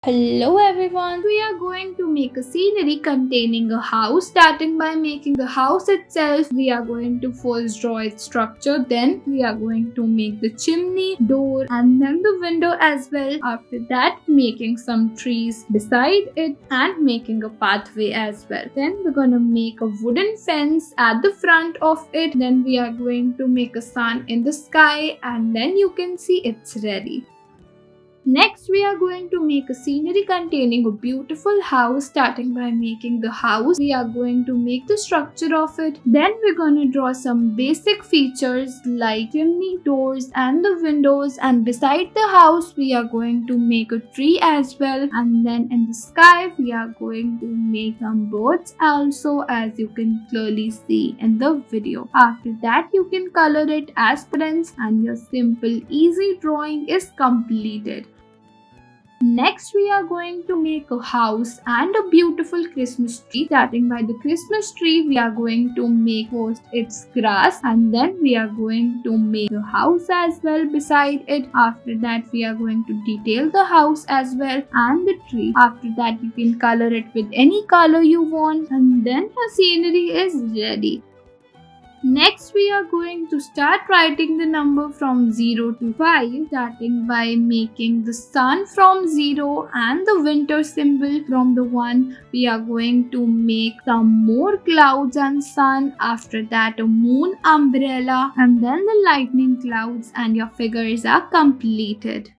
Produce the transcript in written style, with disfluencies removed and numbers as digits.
Hello everyone, we are going to make a scenery containing a house. Starting by making the house itself, we are going to first draw its structure, then we are going to make the chimney, door and then the window as well. After that, making some trees beside it and making a pathway as well. Then we're gonna make a wooden fence at the front of it. Then we are going to make a sun in the sky and then you can see it's ready. Next, we are going to make a scenery containing a beautiful house. Starting by making the house, we are going to make the structure of it. Then we're going to draw some basic features like chimney, doors and the windows. And beside the house, we are going to make a tree as well. And then in the sky, we are going to make some birds also, as you can clearly see in the video. After that, you can color it as friends and your simple easy drawing is completed. Next, we are going to make a house and a beautiful Christmas tree. Starting by the Christmas tree, we are going to make first its grass and then we are going to make the house as well beside it. After that, we are going to detail the house as well and the tree. After that, you can color it with any color you want and then your scenery is ready. Next, we are going to start writing the number from 0 to 5, starting by making the sun from 0 and the winter symbol from the 1. We are going to make some more clouds and sun. After that, a moon umbrella and then the lightning clouds and your figures are completed.